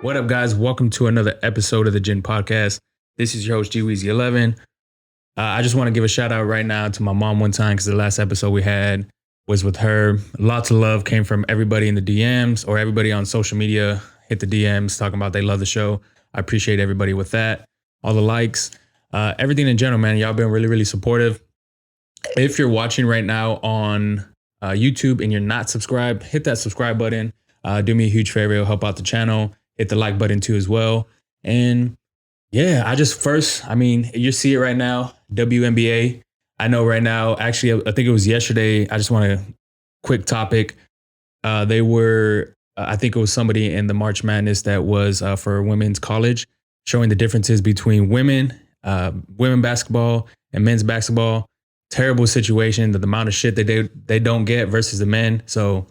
What up, guys? Welcome to another episode of the GINN podcast. This is your host, GWeezy11. I just want to give a shout out right now to my mom one time because the last episode we had was with her. Lots of love came from everybody in the DMs or everybody on social media. Hit the DMs talking about they love the show. I appreciate everybody with that. All the likes, everything in general, man. Y'all been really, really supportive. If you're watching right now on YouTube and you're not subscribed, hit that subscribe button. Do me a huge favor. It'll help out the channel. Hit the like button too as well. And yeah, you see it right now. WNBA. I know right now, actually, I think it was yesterday. I just want a quick topic. I think it was somebody in the March Madness that was for women's college, showing the differences between women basketball and men's basketball. Terrible situation, the amount of shit that they don't get versus the men. So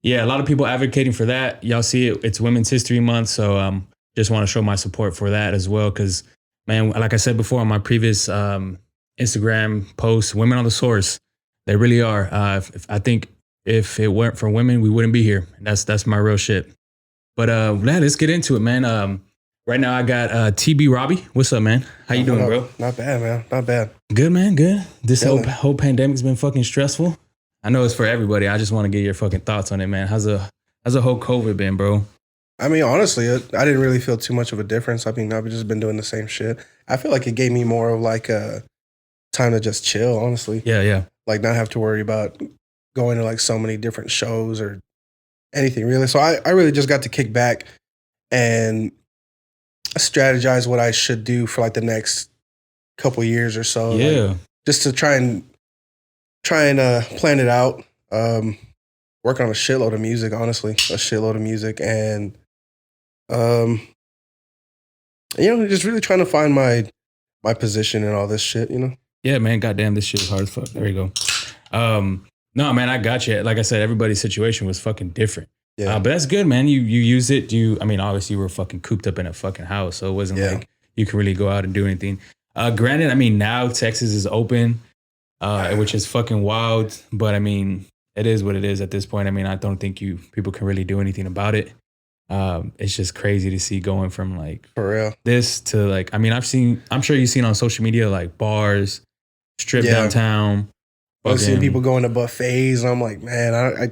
yeah, a lot of people advocating for that. Y'all see it. It's Women's History Month. So just want to show my support for that as well. Because, man, like I said before on my previous Instagram posts, women are the source. They really are. I think if it weren't for women, we wouldn't be here. That's my real shit. But let's get into it, man. Right now I got TB Robbie. What's up, man? How you doing, bro? Not bad, man. Not bad. Good, man. Good. This whole pandemic's been fucking stressful. I know it's for everybody. I just want to get your fucking thoughts on it, man. How's the whole COVID been, bro? I mean, honestly, I didn't really feel too much of a difference. I mean, I've just been doing the same shit. I feel like it gave me more of like a time to just chill, honestly. Yeah. Like not have to worry about going to like so many different shows or anything really. So I really just got to kick back and strategize what I should do for like the next couple years or so. Yeah. Like, just to try and plan it out. Work on a shitload of music, honestly, and just really trying to find my position and all this shit, you know. Yeah, man. Goddamn, this shit is hard as fuck. There you go. No, man, I got you. Like I said, everybody's situation was fucking different. Yeah. But that's good, man. You used it. Obviously you were fucking cooped up in a fucking house, so it wasn't like you could really go out and do anything. Granted, I mean, now Texas is open, which is fucking wild. But I mean, it is what it is at this point. I mean, I don't think people can really do anything about it. It's just crazy to see going from like for real this to like, I mean, I'm sure you've seen on social media like bars, strip downtown. I've seen people going to buffets, and I'm like, man,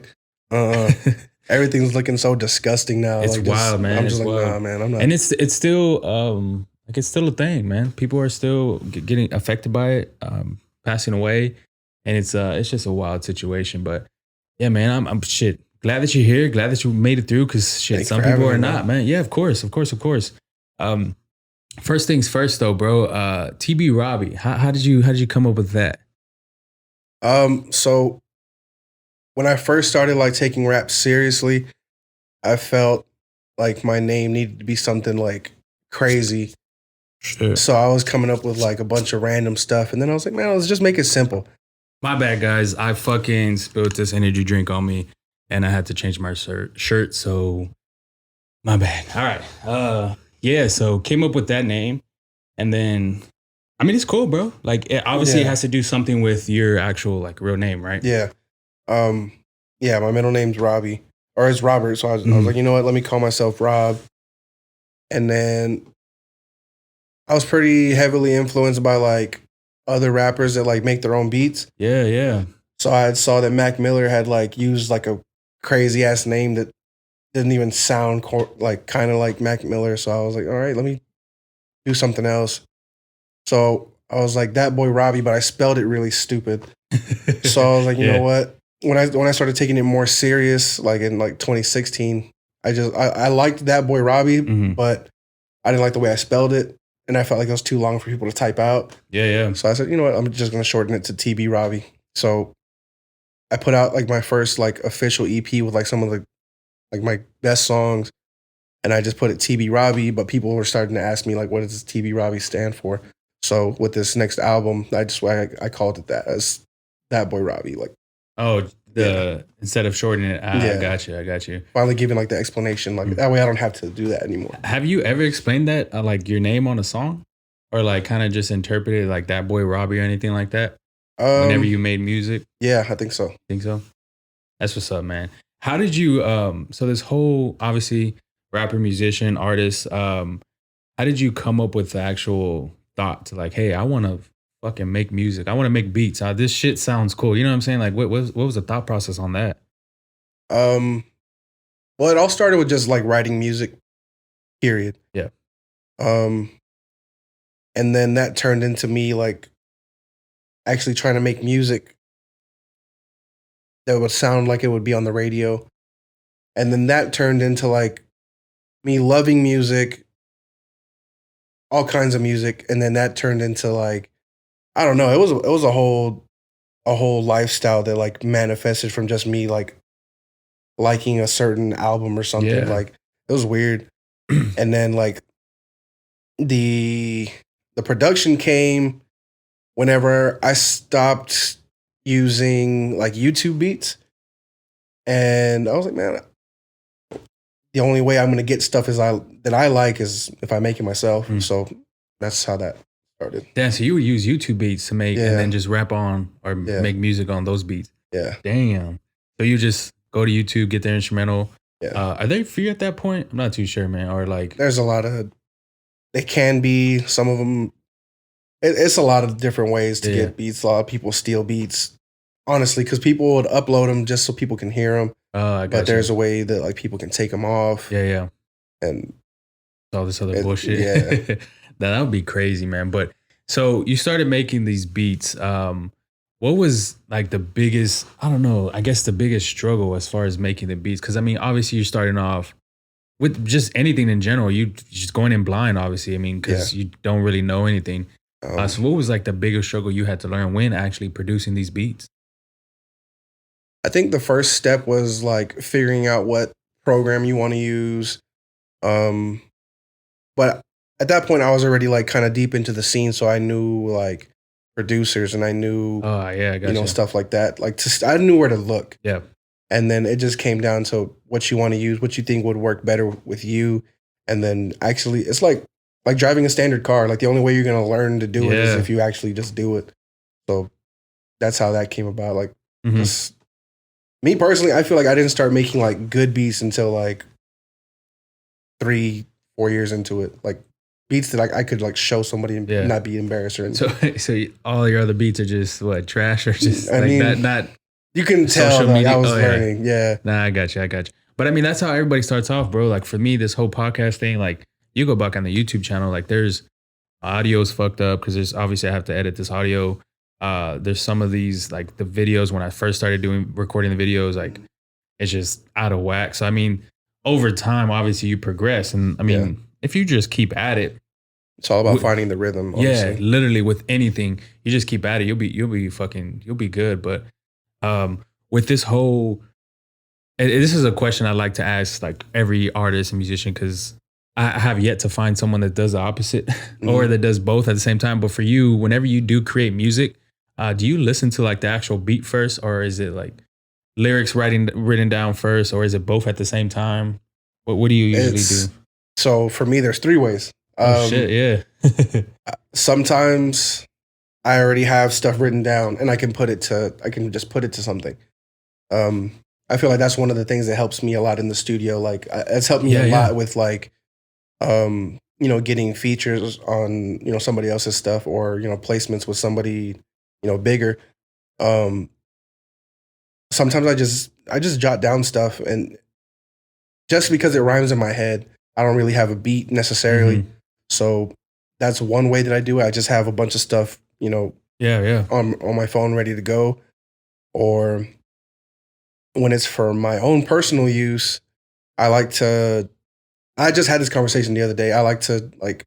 everything's looking so disgusting now. It's like, wild, man. I'm just wild. Nah, man, I'm not. And it's still it's still a thing, man. People are still getting affected by it, passing away, and it's just a wild situation. But yeah, man, I'm glad that you're here. Glad that you made it through. Because some people are not, man. Yeah, of course. First things first, though, bro. TB Robbie, how did you come up with that? So when I first started like taking rap seriously, I felt like my name needed to be something like crazy. Sure. So I was coming up with like a bunch of random stuff, and then I was like, man, let's just make it simple. My bad, guys. I fucking spilled this energy drink on me, and I had to change my shirt. So my bad. All right. Yeah. So came up with that name, and then I mean, it's cool, bro. Like, it obviously has to do something with your actual like real name, right? Yeah. My middle name's Robbie, or it's Robert. So I was like, you know what? Let me call myself Rob. And then I was pretty heavily influenced by like other rappers that like make their own beats. Yeah. So I saw that Mac Miller had like used like a crazy ass name that didn't even sound like kind of like Mac Miller. So I was like, all right, let me do something else. So I was like, that boy Robbie, but I spelled it really stupid. So I was like, you know what? When I started taking it more serious, like in like 2016, I liked that boy Robbie, but I didn't like the way I spelled it. And I felt like it was too long for people to type out. Yeah. So I said, you know what? I'm just going to shorten it to TB Robbie. So I put out like my first like official EP with like some of the like my best songs. And I just put it TB Robbie, but people were starting to ask me like, what does TB Robbie stand for? So with this next album, I called it that, as That Boy Robbie. Like, instead of shortening it, I got you. Finally giving like the explanation, like that way I don't have to do that anymore. Have you ever explained that, like your name on a song, or like kind of just interpreted like That Boy Robbie or anything like that? Whenever you made music? Yeah, I think so. Think so? That's what's up, man. How did you, so this whole, obviously, rapper, musician, artist. How did you come up with the actual thought to like, hey, I want to fucking make music. I want to make beats. This shit sounds cool. You know what I'm saying? Like, what was the thought process on that? Um, well, it all started with just like writing music, period. Yeah. Um, and then that turned into me like actually trying to make music that would sound like it would be on the radio. And then that turned into like me loving music, all kinds of music, and then that turned into like I don't know, it was a whole lifestyle that like manifested from just me like liking a certain album or something. Yeah. Like it was weird. And then like the production came whenever I stopped using like YouTube beats. And I was like, man, the only way I'm gonna get stuff that I like is if I make it myself. So that's how that started. Damn, so you would use YouTube beats to make and Yeah. then just rap on or Yeah. make music on those beats. Yeah. Damn. So you just go to YouTube, get their instrumental. Yeah. Are they free at that point? I'm not too sure, man. Or like, There's a lot of, they can be, some of them, it's a lot of different ways to Yeah. get beats. A lot of people steal beats, honestly, because people would upload them just so people can hear them. I got But there's a way that like people can take them off. Yeah. And all this other bullshit. Yeah. That would be crazy, man. But so you started making these beats. What was like the biggest, I don't know, I guess the biggest struggle as far as making the beats? Because I mean, obviously you're starting off with just anything in general. You just going in blind, obviously. I mean, because you don't really know anything. So what was like the biggest struggle you had to learn when actually producing these beats? I think the first step was like figuring out what program you want to use. But at that point, I was already like kind of deep into the scene, so I knew like producers and I knew I got stuff like that. Like I knew where to look. Yeah. And then it just came down to what you want to use, what you think would work better with you, and then actually, it's like driving a standard car. Like the only way you're gonna learn to do it is if you actually just do it. So that's how that came about. Like just me personally, I feel like I didn't start making like good beats until like 3-4 years into it. Like beats that I could like show somebody and not be embarrassed or anything. So all your other beats are just what, trash or just I mean, not you can tell like, I was learning. Yeah. Nah, I got you. But I mean, that's how everybody starts off, bro. Like for me, this whole podcast thing, like you go back on the YouTube channel, like there's audio's fucked up because there's obviously I have to edit this audio. There's some of these like the videos when I first started recording the videos, like it's just out of whack. So I mean, over time, obviously you progress, and I mean, if you just keep at it, it's all about finding the rhythm. Honestly. Yeah, literally with anything, you just keep at it, you'll be good. But with this whole, and this is a question I like to ask like every artist and musician because I have yet to find someone that does the opposite or that does both at the same time. But for you, whenever you do create music, do you listen to like the actual beat first, or is it like lyrics written down first, or is it both at the same time? What do you usually do? So for me, there's 3 ways. Shit, yeah. Sometimes I already have stuff written down and I can just put it to something. I feel like that's one of the things that helps me a lot in the studio. Like it's helped me a lot with like, getting features on, somebody else's stuff or, placements with somebody, bigger. Sometimes I just jot down stuff, and just because it rhymes in my head, I don't really have a beat necessarily. So that's one way that I do it. I just have a bunch of stuff, on my phone ready to go. Or when it's for my own personal use, I just had this conversation the other day. I like to like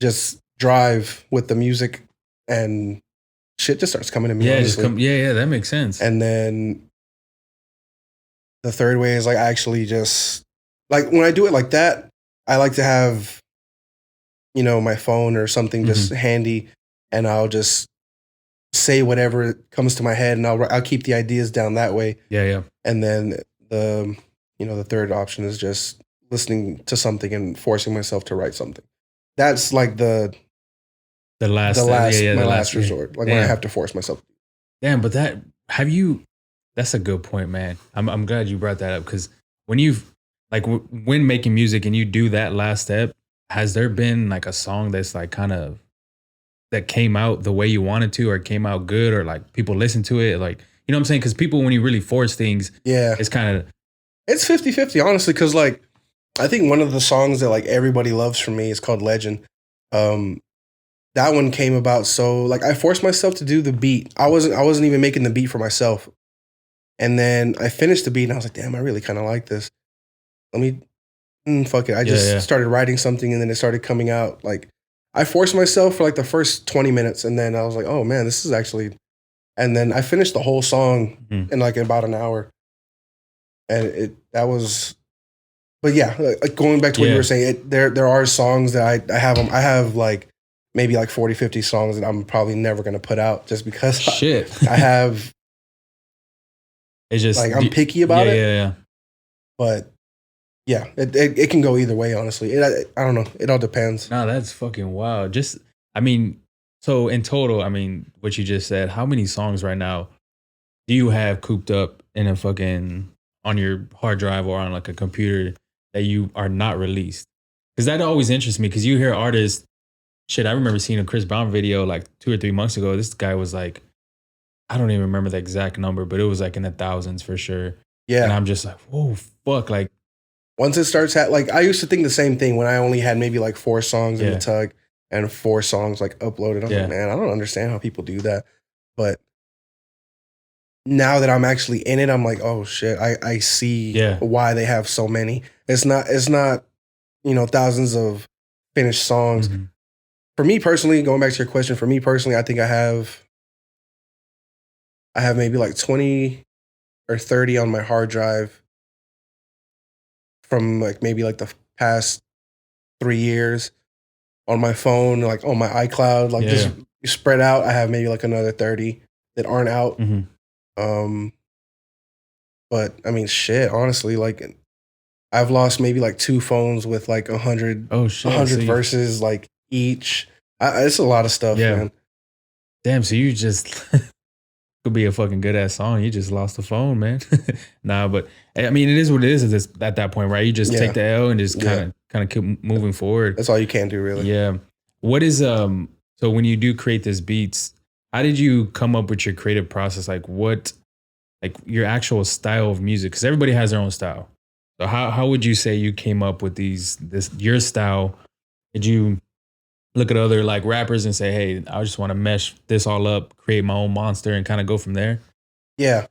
just drive with the music and shit just starts coming to me. That makes sense. And then the third way is like I actually just like when I do it like that, I like to have, my phone or something just handy, and I'll just say whatever comes to my head, and I'll keep the ideas down that way. Yeah. And then the third option is just listening to something and forcing myself to write something. That's like the last resort. Like when I have to force myself. Damn, but that's a good point, man. I'm glad you brought that up because when like when making music and you do that last step, has there been like a song that's like kind of that came out the way you wanted to, or came out good, or like people listen to it, like, you know what I'm saying? Because people, when you really force things, Yeah. it's kind of, It's 50-50, honestly, because like I think one of the songs that like everybody loves from me is called Legend. Um, that one came about so like I forced myself to do the beat. I wasn't even making the beat for myself. And then I finished the beat and I was like, damn, I really kind of like this. Let me fuck it. I just yeah. started writing something and then it started coming out. Like I forced myself for like the first 20 minutes and then I was like, oh man, this is actually, and then I finished the whole song Mhm. in like about an hour. And that was, but yeah, like going back to what you Yeah. were saying, there are songs that I have like maybe like 40, 50 songs that I'm probably never going to put out just because Shit. I have, It's just, like, I'm picky yeah, about it, yeah. but yeah, it can go either way, honestly. I don't know. It all depends. No, that's fucking wild. Just, I mean, so in total, I mean, what you just said, how many songs right now do you have cooped up in a fucking, on your hard drive or on like a computer that you are not released? Because that always interests me, because you hear artists, shit, I remember seeing a Chris Brown video like 2 or 3 months ago. This guy was like, I don't even remember the exact number, but it was like in the thousands for sure. And Yeah. I'm just like, whoa, fuck. Like, Once it starts, like, I used to think the same thing when I only had maybe like 4 songs in Yeah. the tug and 4 songs like uploaded. I'm Yeah. like, man, I don't understand how people do that. But now that I'm actually in it, I'm like, oh shit, I see Yeah. why they have so many. It's not, thousands of finished songs. mhm. For me personally, going back to your question, for me personally, I think I have maybe like 20 or 30 on my hard drive from like maybe like the past 3 years. On my phone, like on my iCloud, like just spread out. I have maybe like another 30 that aren't out. Mhm. Um, but I mean, shit, honestly, like I've lost maybe like 2 phones with like 100, Oh shit. 100 So verses like each. It's a lot of stuff, Yeah. man. Damn, so you just could be a fucking good ass song. You just lost the phone, man. Nah, but I mean, it is what it is at that point, right? You just Yeah. take the L and just Yeah. kind of keep moving forward. That's all you can do, really. Yeah. What is so when you do create this beats, how did you come up with your creative process? Like what, like your actual style of music? Because everybody has their own style. So how would you say you came up with this your style? Did you look at other like rappers and say, hey, I just want to mesh this all up, create my own monster, and kind of go from there? Yeah.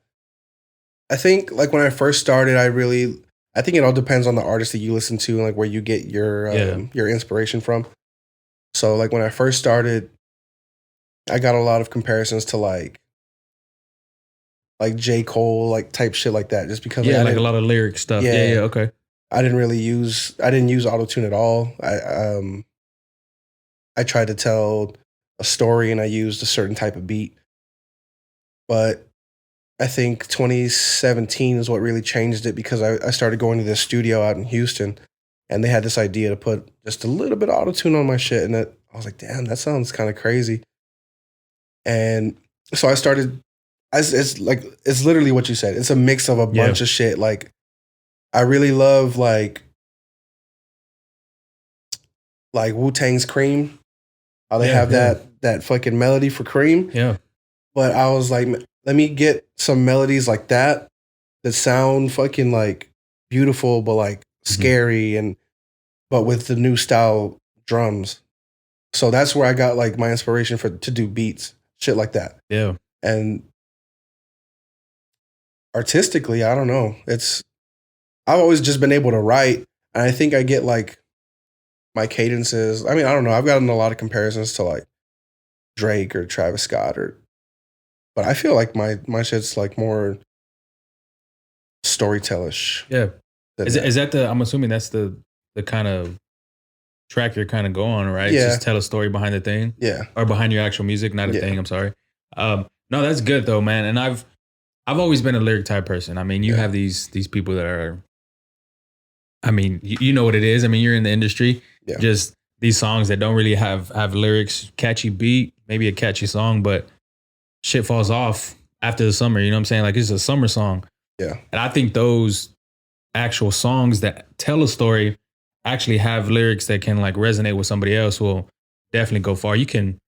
I think like when I first started, I think it all depends on the artist that you listen to and like where you get your inspiration from. So like when I first started, I got a lot of comparisons to like J. Cole, like type shit like that, just because Yeah, I like a didn't, lot of lyric stuff. Yeah, Yeah. yeah, okay. I didn't use autotune at all. I tried to tell a story and I used a certain type of beat. But I think 2017 is what really changed it because I started going to this studio out in Houston and they had this idea to put just a little bit of autotune on my shit. And I was like, damn, that sounds kind of crazy. And so I started, it's literally what you said. It's a mix of a Yeah. bunch of shit. Like, I really love like Wu-Tang's Cream. How they Yeah, have yeah. that fucking melody for Cream. Yeah. But I was like, let me get some melodies like that sound fucking like beautiful, but like scary but with the new style drums. So that's where I got like my inspiration to do beats, shit like that. Yeah. And artistically, I don't know. I've always just been able to write, and I think I get like my cadences. I mean, I don't know. I've gotten a lot of comparisons to like Drake or Travis Scott but I feel like my shit's like more storytellish. Yeah. than Is that the, I'm assuming that's the kind of track you're kind of going on, right? Yeah. Just tell a story behind the thing, Yeah. or behind your actual music, not a Yeah. thing. I'm sorry. No, that's good though, man. And I've always been a lyric type person. I mean, you Yeah. have these people that are, I mean, you know what it is. I mean, you're in the industry. Yeah. Just these songs that don't really have lyrics, catchy beat, maybe a catchy song, but shit falls off after the summer. You know what I'm saying? Like it's a summer song. Yeah. And I think those, actual songs that tell a story actually have lyrics that can like resonate with somebody else will definitely go far. You can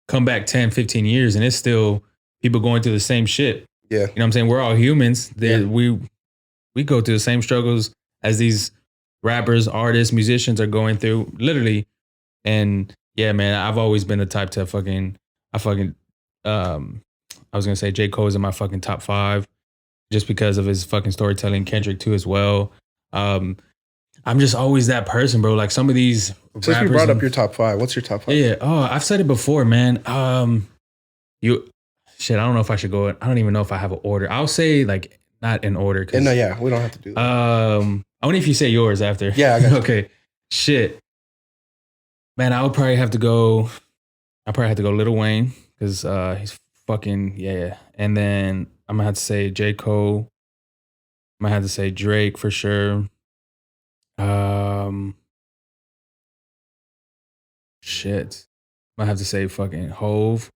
come back 10, 15 years and it's still people going through the same shit. Yeah. You know what I'm saying? We're all humans. Yeah. We go through the same struggles as these rappers, artists, musicians are going through, literally. And yeah, man, I've always been the type to I was gonna say J. Cole's in my fucking top 5 just because of his fucking storytelling. Kendrick too as well. I'm just always that person, bro. Like some of these Since we brought up your top 5, what's your top 5? Yeah. Oh, I've said it before, man. You shit. I don't know if I should go. I don't even know if I have an order. I'll say like not in order. No, yeah, we don't have to do that. Only if you say yours after. Yeah, I got you. Okay. Shit. Man, I would probably have to go. I probably have to go Lil Wayne because he's fucking yeah. And then I'm gonna have to say J. Cole. I'm gonna have to say Drake for sure. Shit. I'm gonna have to say fucking Hove,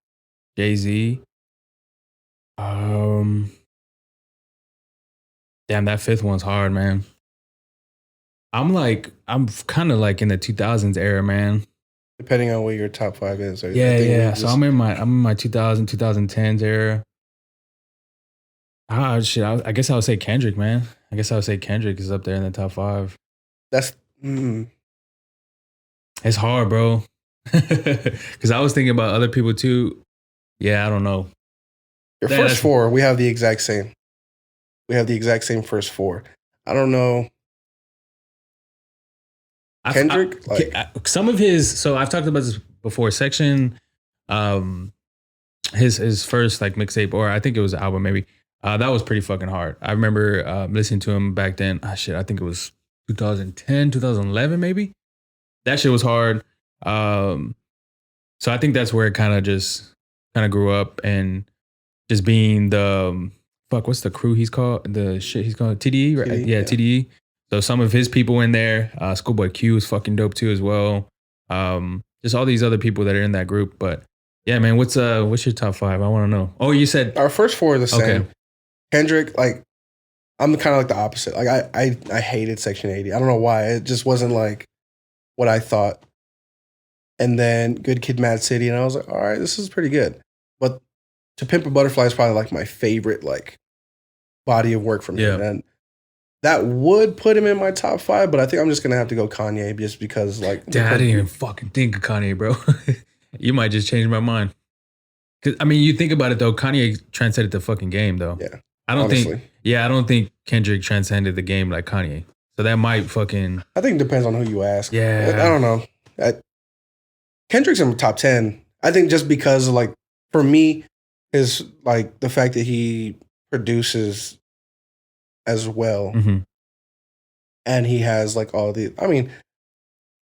Jay-Z. Damn, that 5th one's hard, man. I'm kind of like in the 2000s era, man. Depending on what your top 5 is. Yeah. So I'm in my 2000, 2010s era. Ah, shit. I guess I would say Kendrick, man. I guess I would say Kendrick is up there in the top 5. That's It's hard, bro. Because I was thinking about other people too. Yeah, I don't know. Your first 4, we have the exact same. We have the exact same first 4. I don't know. Kendrick, some of his. So I've talked about this before. Section, his first like mixtape, or I think it was an album, maybe. That was pretty fucking hard. I remember listening to him back then. Shit, I think it was 2010, 2011, maybe. That shit was hard. So I think that's where it kind of grew up, and just being the what's the crew he's called? The shit he's called TDE, right? TDE, yeah, yeah. TDE. So some of his people in there, Schoolboy Q is fucking dope too as well. Just all these other people that are in that group. But yeah, man, what's your top 5? I want to know. Oh, you said our first 4 are the same. Okay. Kendrick, like I'm kind of like the opposite. Like I hated Section 80. I don't know why. It just wasn't like what I thought. And then Good Kid, Mad City, and I was like, all right, this is pretty good. But To Pimp a Butterfly is probably like my favorite like body of work from him. And that would put him in my top 5, but I think I'm just gonna have to go Kanye just because like Damn, I didn't even fucking think of Kanye, bro. You might just change my mind. Cause I mean, you think about it though, Kanye transcended the fucking game though. Yeah. I don't think Kendrick transcended the game like Kanye. So that might fucking. I think it depends on who you ask. Yeah. I don't know. Kendrick's in my top 10. I think just because of like, for me, is like the fact that he produces as well. Mm-hmm. And he has like all the, I mean,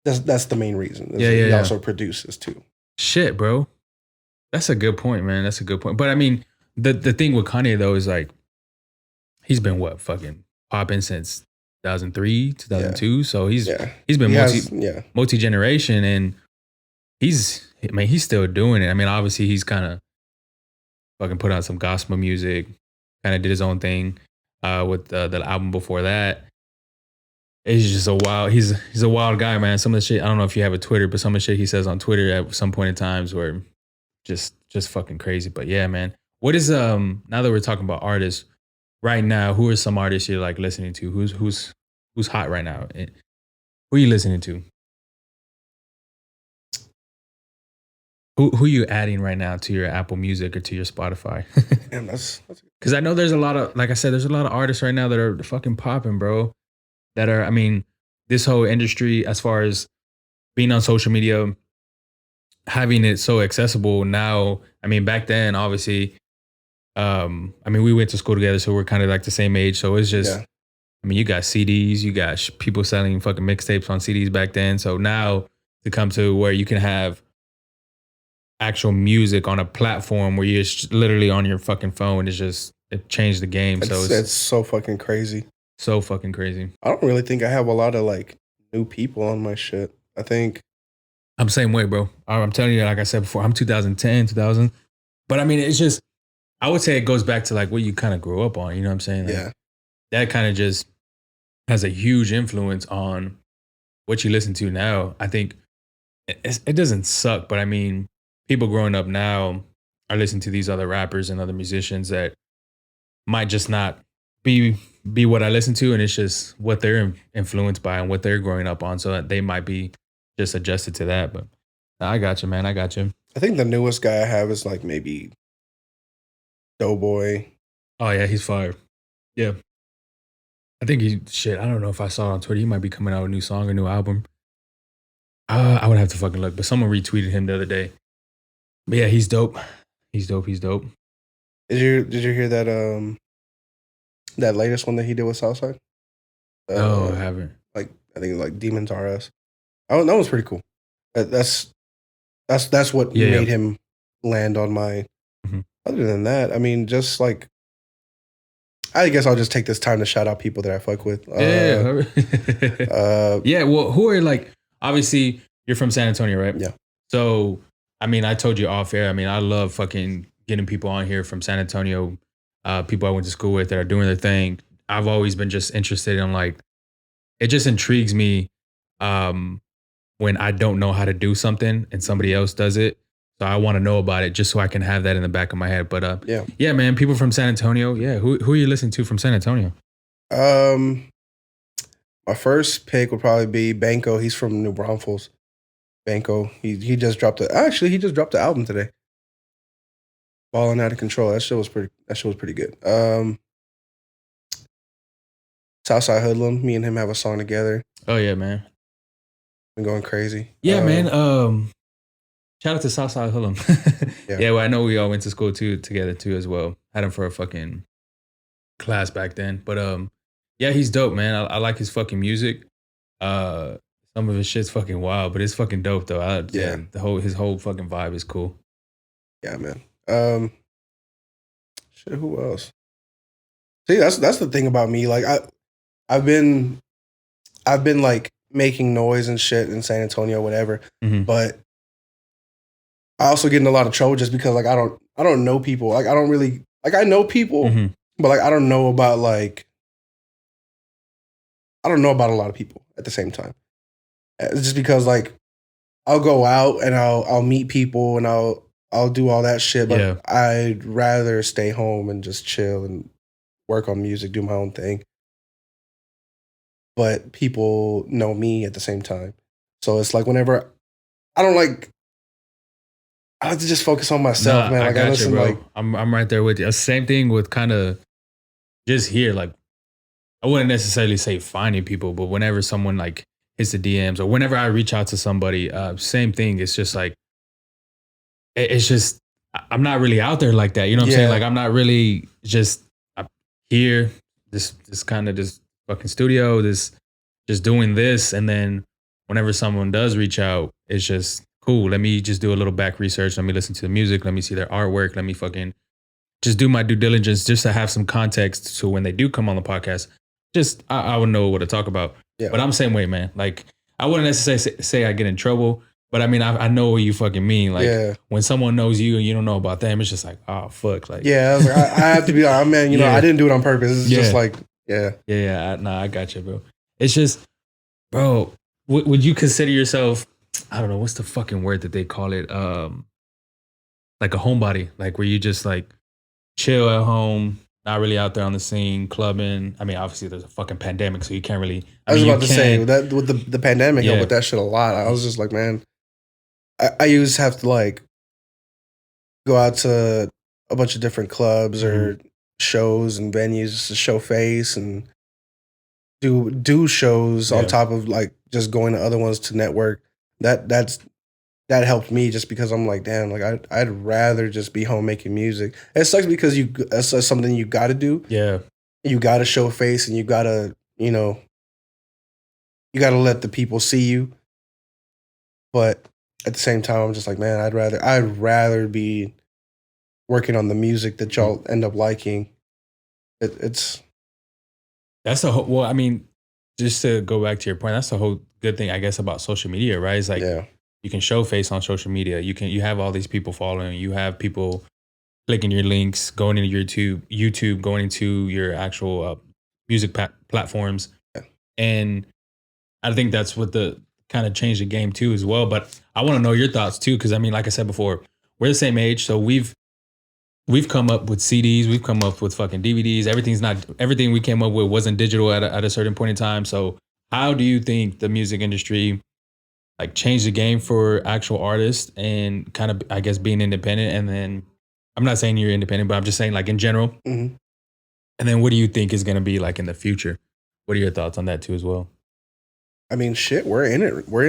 that's the main reason. He also produces too. Shit, bro. That's a good point, man. That's a good point. But I mean, the thing with Kanye though is like, he's been fucking popping since 2003, 2002. Yeah. So he's been multi-generation, and he's still doing it. I mean, obviously he's kind of fucking put out some gospel music, kind of did his own thing with the album before that. He's just he's a wild guy, man. Some of the shit, I don't know if you have a Twitter, but some of the shit he says on Twitter at some point in times were just fucking crazy. But yeah, man. What is now that we're talking about artists right now, who are some artists you're like listening to? Who's hot right now? Who are you listening to? Who are you adding right now to your Apple Music or to your Spotify? Damn, that's because I know there's a lot of, like I said, there's a lot of artists right now that are fucking popping, bro. That are, I mean, this whole industry, as far as being on social media, having it so accessible now. I mean, back then, obviously, I mean, we went to school together, so we're kind of like the same age. So it's just, I mean, you got CDs, you got people selling fucking mixtapes on CDs back then. So now to come to where you can have actual music on a platform where you're literally on your fucking phone, it changed the game. It's so fucking crazy. So fucking crazy. I don't really think I have a lot of like new people on my shit. I think I'm the same way, bro. I'm telling you, like I said before, I'm 2010, 2000. But I mean, it's just, I would say it goes back to like what you kind of grew up on. You know what I'm saying? Like, yeah. That kind of just has a huge influence on what you listen to now. I think it doesn't suck, but I mean, people growing up now are listening to these other rappers and other musicians that might just not be be what I listen to, and it's just what they're influenced by and what they're growing up on. So they might be just adjusted to that. But I got you, man. I got you. I think the newest guy I have is like maybe Doughboy. Oh yeah, he's fire. Yeah, I think he shit. I don't know if I saw it on Twitter. He might be coming out with a new song, a new album. I would have to fucking look, but someone retweeted him the other day. But yeah, he's dope. He's dope. He's dope. Did you hear that that latest one that he did with Southside? No, I haven't. Like I think like Demons R Us. Oh, that was pretty cool. That's what made him land on my. Mhm. Other than that, I mean, just like I guess I'll just take this time to shout out people that I fuck with. Yeah. Well, who are like? Obviously, you're from San Antonio, right? Yeah. So, I mean, I told you off air. I mean, I love fucking getting people on here from San Antonio, people I went to school with that are doing their thing. I've always been just interested in like, it just intrigues me when I don't know how to do something and somebody else does it. So I want to know about it just so I can have that in the back of my head. But yeah, man, people from San Antonio. Yeah, who are you listening to from San Antonio? My first pick would probably be Banco. He's from New Braunfels. Banco. He just dropped he just dropped the album today. Balling Out of Control. That shit was pretty good. Southside Hoodlum. Me and him have a song together. Oh yeah, man. Been going crazy. Yeah, man. Shout out to Southside Hoodlum. Yeah, well, I know we all went to school together too as well. Had him for a fucking class back then. But yeah, he's dope, man. I like his fucking music. Some of his shit's fucking wild, but it's fucking dope though. His whole fucking vibe is cool. Yeah, man. Shit, who else? See, that's the thing about me. Like I've been like making noise and shit in San Antonio, whatever. Mm-hmm. But I also get in a lot of trouble just because like I don't know people. Like I don't really like I know people, mm-hmm. but like I don't know about a lot of people at the same time. It's just because like I'll go out and I'll meet people and I'll do all that shit, but I'd rather stay home and just chill and work on music, do my own thing. But people know me at the same time. So it's like whenever I like to just focus on myself, man. Like I listen, bro. like I'm right there with you. Same thing with kind of just here. Like I wouldn't necessarily say finding people, but whenever someone like hits the DMs or whenever I reach out to somebody, same thing. It's just like it's just I'm not really out there like that. You know what I'm saying? Like I'm not really just here, this kind of this fucking studio, this just doing this, and then whenever someone does reach out, it's just cool. Let me just do a little back research. Let me listen to the music. Let me see their artwork. Let me fucking just do my due diligence just to have some context so when they do come on the podcast, just I would know what to talk about. Yeah. But I'm the same way, man. Like I wouldn't necessarily say I get in trouble, but I mean I know what you fucking mean. Like when someone knows you and you don't know about them, it's just like, oh fuck. Like I was like, I have to be like, oh, man, you know, I didn't do it on purpose. It's just like, I got you, bro. It's just, bro, would you consider yourself, I don't know, what's the fucking word that they call it? Like a homebody, like where you just like chill at home, not really out there on the scene, clubbing. I mean, obviously there's a fucking pandemic, so you can't really. I was about to say that with the pandemic, helped with that shit a lot. I was just like, man, I used to have to like go out to a bunch of different clubs or shows and venues to show face and do shows on top of like just going to other ones to network. That helped me just because I'm like, damn, like I'd rather just be home making music. It sucks because that's something you got to do. Yeah, you got to show face and you got to you got to let the people see you. But at the same time, I'm just like, man, I'd rather be working on the music that y'all end up liking. That's the whole. Well, I mean, just to go back to your point, that's the whole good thing, I guess, about social media, right? It's like you can show face on social media. You have all these people following. You have people clicking your links, going into YouTube, going into your actual music platforms. And I think that's what the kind of changed the game too as well. But I want to know your thoughts too, because I mean, like I said before, we're the same age, so we've come up with CDs, we've come up with fucking DVDs. Everything we came up with wasn't digital at a certain point in time. So how do you think the music industry like changed the game for actual artists and kind of, I guess, being independent? And then I'm not saying you're independent, but I'm just saying like in general. Mm-hmm. And then what do you think is going to be like in the future? What are your thoughts on that too as well? I mean, shit, we're in it. We're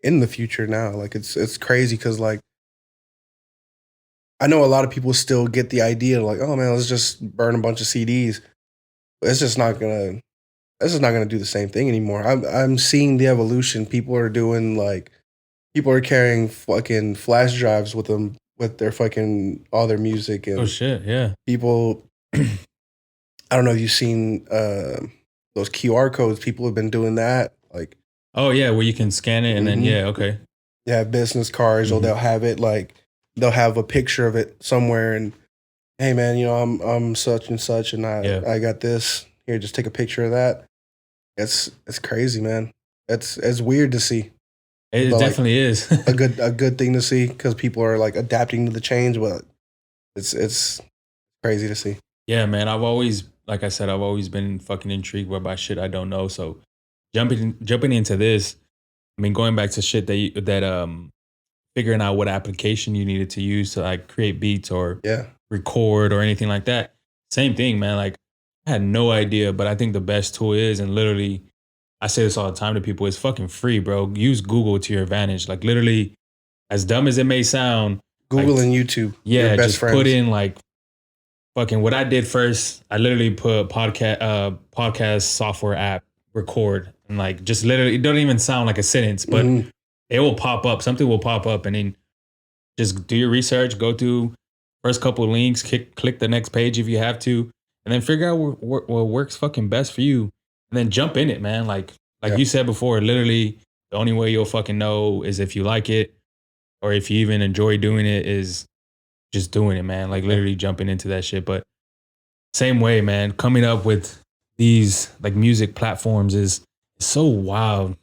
in the future now. Like it's crazy because like I know a lot of people still get the idea like, oh man, let's just burn a bunch of CDs. It's just not gonna. This is not gonna do the same thing anymore. I'm seeing the evolution. People are doing like people are carrying fucking flash drives with them with their fucking all their music and Oh shit, yeah. people. I don't know if you've seen those QR codes. People have been doing that. Like, Oh yeah, where you can scan it and then Mhm. okay. yeah, business cards, or Mhm. they'll have it like they'll have a picture of it somewhere, and hey, man, you know, I'm such and such, and Yeah. I got this here. Just take a picture of that. It's crazy, man. It's weird to see, It but like definitely is. a good thing to see because people are like adapting to the change. But it's crazy to see. Yeah, man. I've always, like I said, I've always been fucking intrigued by shit I don't know. So jumping into this, I mean, going back to shit that figuring out what application you needed to use to like create beats or Yeah, record or anything like that. Same thing, man. Like I had no idea, but I think the best tool is, and literally, I say this all the time to people, it's fucking free, bro. Use Google to your advantage. Like literally, as dumb as it may sound, Google like, and YouTube, yeah, your best just friends. put in like fucking what I did first. I literally put podcast software app record and like just literally it don't even sound like a sentence, but Mhm. it will pop up. Something will pop up and then just do your research, go through first couple of links, click the next page if you have to, and then figure out what works fucking best for you. And then jump in it, man. Like Yeah. you said before, literally the only way you'll fucking know is if you like it or if you even enjoy doing it is just doing it, man. Like literally jumping into that shit. But same way, man, coming up with these like music platforms is so wild.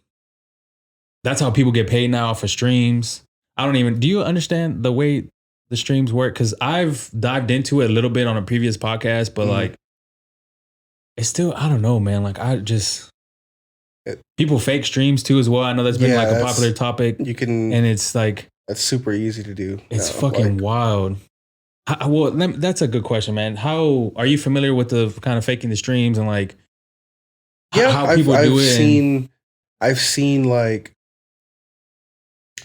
That's how people get paid now for streams. I don't even, do you understand the way the streams work? Cause I've dived into it a little bit on a previous podcast, but Mhm. like, it's still, I don't know, man. Like, I just, It- people fake streams too as well. I know that's been Yeah, like a that's- popular topic. You can. And it's like, That's super easy to do. it's now. fucking Like, wild. Well, that's a good question, man. How are you familiar with the kind of faking the streams and like yeah, how people do it? I've seen like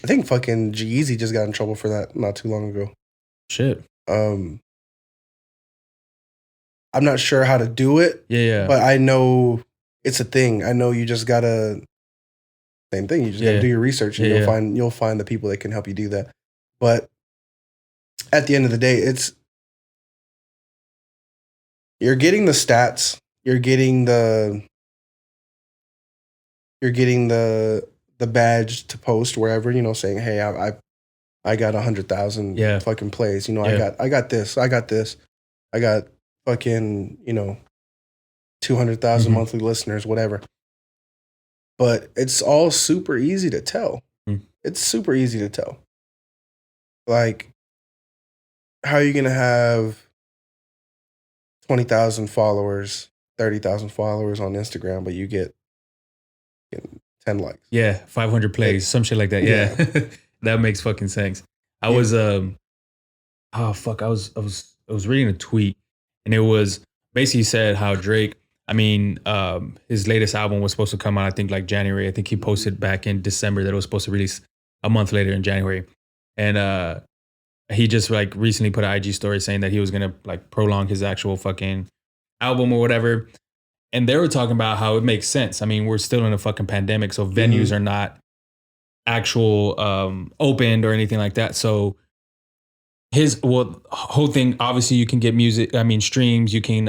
I think fucking G-Eazy just got in trouble for that not too long ago. Shit. Um, I'm not sure how to do it, Yeah. but I know it's a thing. I know you just gotta same thing. You just gotta Yeah. do your research, and Yeah. you'll find the people that can help you do that. But at the end of the day, you're getting the stats, you're getting the badge to post wherever, you know, saying, hey, I got 100,000 Yeah. fucking plays. You know, Yeah. I got this, I got fucking, you know, 200,000 Mhm. monthly listeners, whatever. But it's all super easy to tell. Mm. It's super easy to tell. Like, how are you gonna have 20,000 followers, 30,000 followers on Instagram, but you get 10 likes? Yeah, 500 plays, some shit like that. Yeah. That makes fucking sense. I Yeah. was oh fuck, I was reading a tweet and it was basically said how Drake, I mean, his latest album was supposed to come out I think like January. I think he posted back in December that it was supposed to release a month later in January. And he just like recently put an IG story saying that he was gonna like prolong his actual fucking album or whatever. And they were talking about how it makes sense. I mean, we're still in a fucking pandemic, so venues are not actual opened or anything like that. So his whole thing, obviously you can get music, I mean streams, you can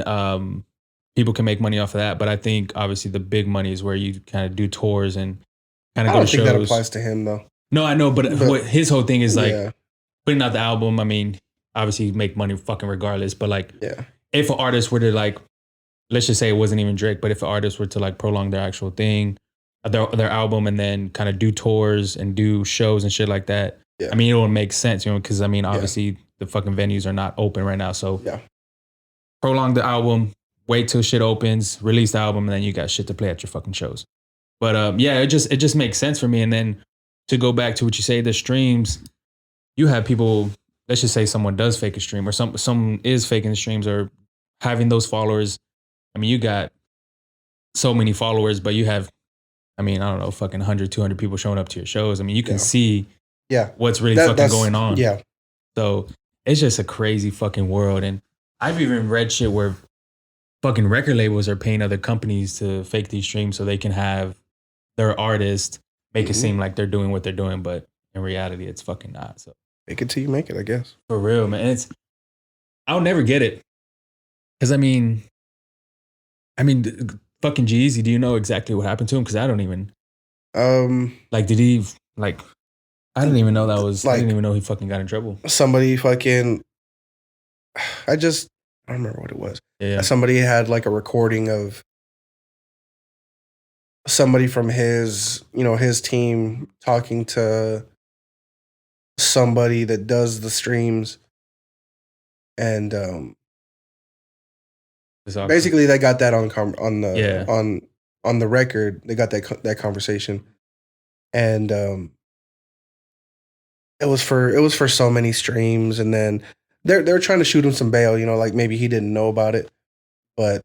people can make money off of that. But I think obviously the big money is where you kind of do tours and kind I of go don't to think shows. that applies to him though. No, I know, but what his whole thing is like Yeah, putting out the album. I mean, obviously you make money fucking regardless, but like yeah. if an artist were to like let's just say it wasn't even Drake, but if artists were to like prolong their actual thing, their album, and then kind of do tours and do shows and shit like that, Yeah. I mean, it would make sense, you know, because I mean, Yeah. obviously the fucking venues are not open right now. So Yeah. prolong the album, wait till shit opens, release the album, and then you got shit to play at your fucking shows. But yeah, it just makes sense for me. And then to go back to what you say, the streams, you have people, let's just say someone does fake a stream, or some is faking the streams, or having those followers. I mean, you got so many followers, but you have, I mean, I don't know, fucking 100, 200 people showing up to your shows. I mean, you can see what's really fucking going on. Yeah. So it's just a crazy fucking world. And I've even read shit where fucking record labels are paying other companies to fake these streams so they can have their artist make it seem like they're doing what they're doing, but in reality, it's fucking not. So make it till you make it, I guess. For real, man. I'll never get it. Because I mean, fucking G-Eazy, do you know exactly what happened to him? Because I don't even. Like, did he like? I didn't even know that was. Like, I didn't even know he fucking got in trouble. Somebody fucking. I don't remember what it was. Yeah. Somebody had like a recording of somebody from his team talking to somebody that does the streams, and basically they got that on the record. They got that conversation, and it was for so many streams, and then they're trying to shoot him some bail, like maybe he didn't know about it, but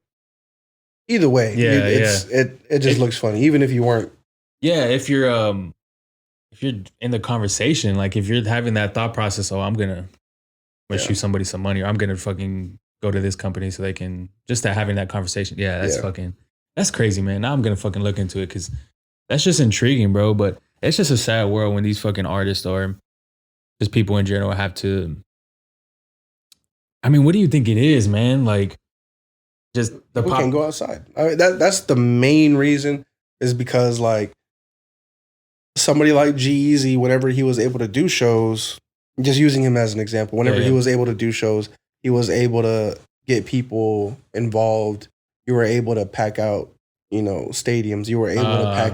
either way, it just looks funny, even if you weren't. Yeah, if you're in the conversation, like if you're having that thought process, I'm gonna shoot somebody some money, or I'm gonna fucking go to this company so they can just having that conversation. Yeah, that's crazy, man. Now I'm gonna fucking look into it because that's just intriguing, bro. But it's just a sad world when these fucking artists or just people in general have to. I mean, what do you think it is, man? Like, just the people can't go outside. I mean, that's the main reason, is because like somebody like G-Eazy, whenever he was able to do shows, just using him as an example, whenever he was able to do shows, he was able to get people involved. You were able to pack out, stadiums. You were able to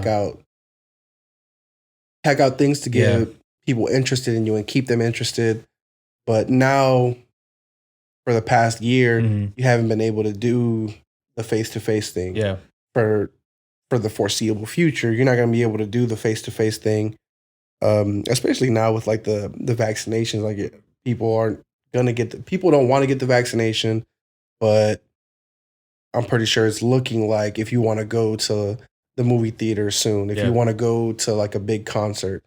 pack out things to get people interested in you and keep them interested. But now, for the past year, you haven't been able to do the face-to-face thing. Yeah. For the foreseeable future, you're not going to be able to do the face-to-face thing, especially now with like the vaccinations. Like people aren't gonna people don't want to get the vaccination, but I'm pretty sure it's looking like if you want to go to the movie theater soon, if you want to go to like a big concert,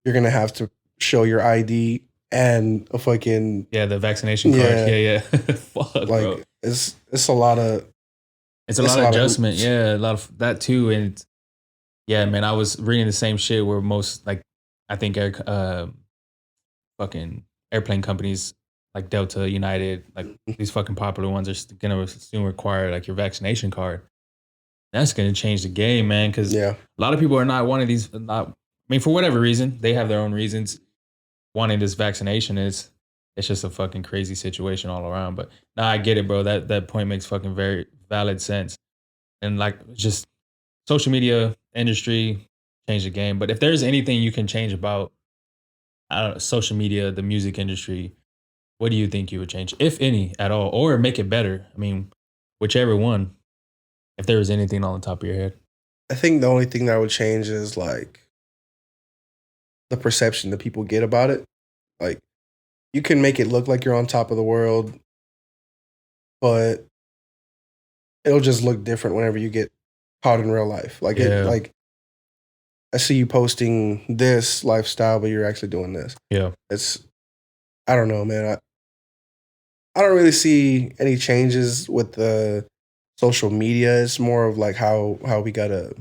you're gonna have to show your ID and a fucking the vaccination card. Yeah. Fuck, like bro. It's a lot of adjustment. A lot of that too. And man, I was reading the same shit where most, like, I think fucking airplane companies like Delta, United, like these fucking popular ones are gonna soon require like your vaccination card. That's gonna change the game, man. Because a lot of people are not wanting these. For whatever reason, they have their own reasons wanting this vaccination. It's just a fucking crazy situation all around. But I get it, bro. That point makes fucking very valid sense. And like, just social media industry changed the game. But if there's anything you can change about social media, the music industry, what do you think you would change, if any at all, or make it better? I mean, whichever one. If there was anything on the top of your head. I think the only thing that would change is like the perception that people get about it. Like, you can make it look like you're on top of the world, but it'll just look different whenever you get caught in real life. Like, I see you posting this lifestyle, but you're actually doing this. Yeah. I don't know, man. I don't really see any changes with the social media. It's more of like how we gotta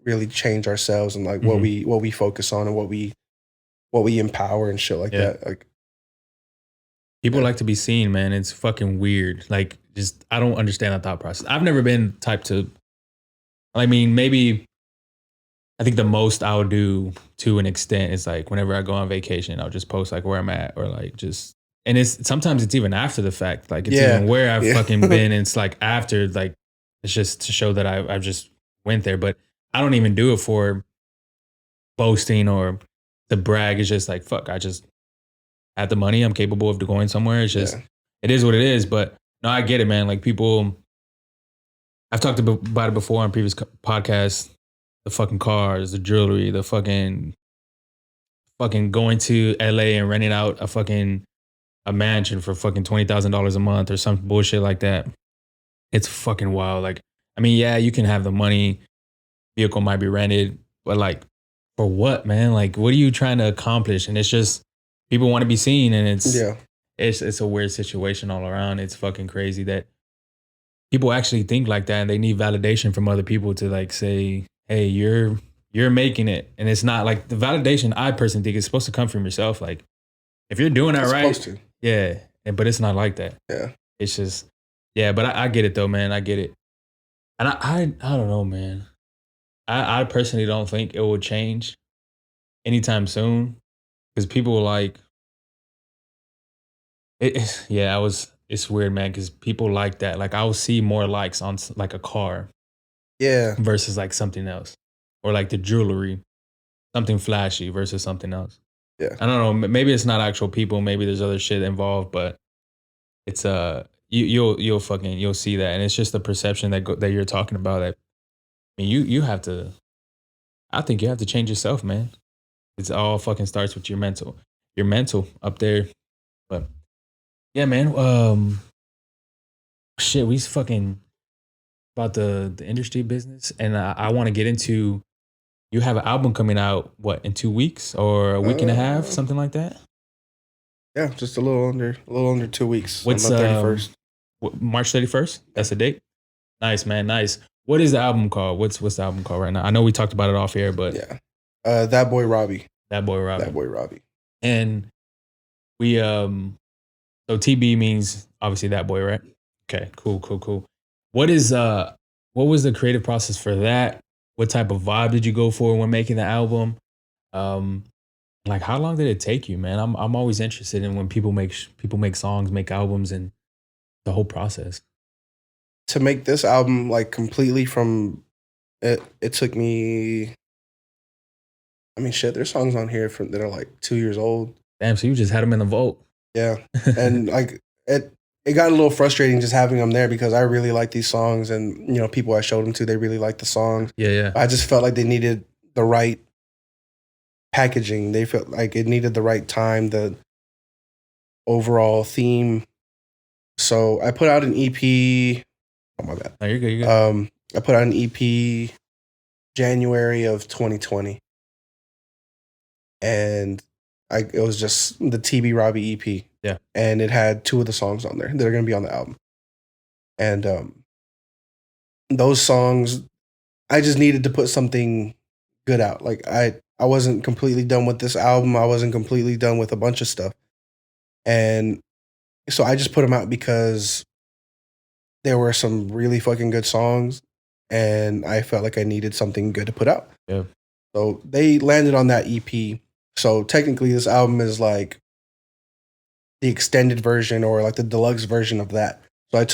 really change ourselves and like what we focus on and what we empower and shit like that. Like, people like to be seen, man. It's fucking weird. Like, just I don't understand that thought process. I've never been type to. I mean, maybe I think the most I'll do to an extent is like whenever I go on vacation, I'll just post like where I'm at, or like just And sometimes it's even after the fact. Like it's Yeah. even where I've Yeah. fucking been. And it's like after, like it's just to show that I've just went there. But I don't even do it for boasting or to brag. It's just like, fuck, I just had the money. I'm capable of going somewhere. It's just, Yeah. it is what it is. But no, I get it, man. Like people, I've talked about it before on previous podcasts. The fucking cars, the jewelry, the fucking going to LA and renting out a mansion for fucking $20,000 a month or some bullshit like that. It's fucking wild. Like, I mean, yeah, you can have the money, vehicle might be rented, but like, for what, man? Like, what are you trying to accomplish? And it's just people want to be seen, and Yeah. it's a weird situation all around. It's fucking crazy that people actually think like that, and they need validation from other people to like say, "Hey, you're making it." And it's not like the validation. I personally think it's supposed to come from yourself. Like, if you're doing that It's right, supposed to. yeah. But it's not like that. Yeah. It's just, yeah. But I get it though, man. I get it, and I don't know, man. I personally don't think it will change anytime soon because people like it. Yeah, I was. It's weird, man, because people like that. Like I will see more likes on like a car Yeah. versus like something else, or like the jewelry, something flashy versus something else. Yeah. I don't know. Maybe it's not actual people. Maybe there's other shit involved, but it's you'll see that, and it's just the perception that you're talking about. That I mean, you have to. I think you have to change yourself, man. It's all fucking starts with your mental up there. But yeah, man. Shit, we fucking about the industry business, and I want to get into. You have an album coming out what in 2 weeks or a week and a half, Uh, something like that. yeah, just a little under 2 weeks on What's the 31st. March 31st? That's the date. Nice, man. Nice. What is the album called? What's the album called right now? I know we talked about it off air, but Yeah. That Boy Robbie. That Boy Robbie. That Boy Robbie. And we so TB means obviously that boy, right? Okay, cool. What is what was the creative process for that? What type of vibe did you go for when making the album? Um like how long did it take you, man? I'm always interested in when people make songs, make albums, and the whole process. To make this album like completely from it took me. I mean, shit. There's songs on here that are like 2 years old. Damn, so you just had them in the vault. Yeah, and like it got a little frustrating just having them there because I really like these songs, and people I showed them to, they really like the songs. Yeah. I just felt like they needed the right packaging. They felt like it needed the right time, the overall theme. So I put out an EP. Oh my bad. No, you're good. You're good. I put out an EP January of 2020, and it was just the TB Robbie EP. Yeah. And it had 2 of the songs on there that are going to be on the album. And those songs, I just needed to put something good out. Like I wasn't completely done with this album. I wasn't completely done with a bunch of stuff. And so I just put them out because there were some really fucking good songs, and I felt like I needed something good to put out. Yeah. So they landed on that EP. So technically this album is like the extended version or like the deluxe version of that. So I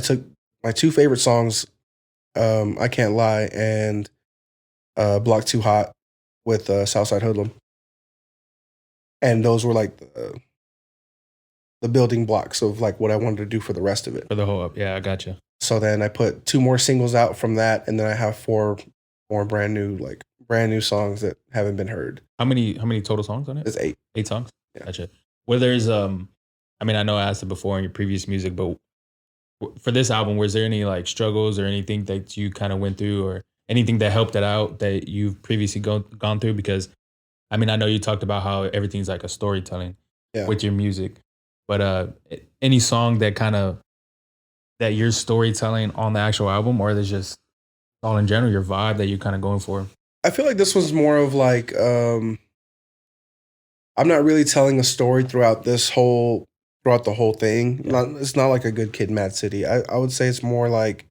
took my 2 favorite songs, I Can't Lie and Block Too Hot with Southside Hoodlum. And those were like the building blocks of like what I wanted to do for the rest of it. For the whole up. Yeah, I got you. So then I put 2 more singles out from that, and then I have 4 more brand new songs that haven't been heard. How many total songs on it? It's 8. 8 songs? Yeah. Gotcha. Well, there's I mean, I know I asked it before in your previous music, but for this album, was there any like struggles or anything that you kind of went through or anything that helped it out that you've previously gone through? Because I mean, I know you talked about how everything's like a storytelling with your music, but any song that you're storytelling on the actual album, or there's just all in general your vibe that you're kind of going for? I feel like this was more of like I'm not really telling a story throughout the whole thing. Yeah. It's not like a Good Kid, Mad City. I would say it's more like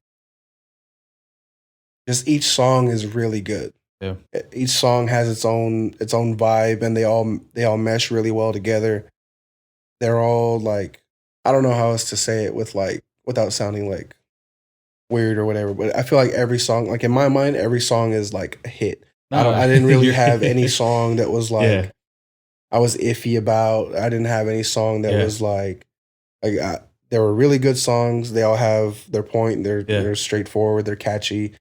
just each song is really good. Yeah. Each song has its own vibe, and they all mesh really well together. they're all like, I don't know how else to say it with like without sounding like weird or whatever, but I feel like every song, like in my mind, every song is like a hit. No, I didn't really you're have any song that was yeah, like I was iffy about. I didn't have any song that yeah, was like there were really good songs. They all have their point. yeah, They're straightforward. They're catchy.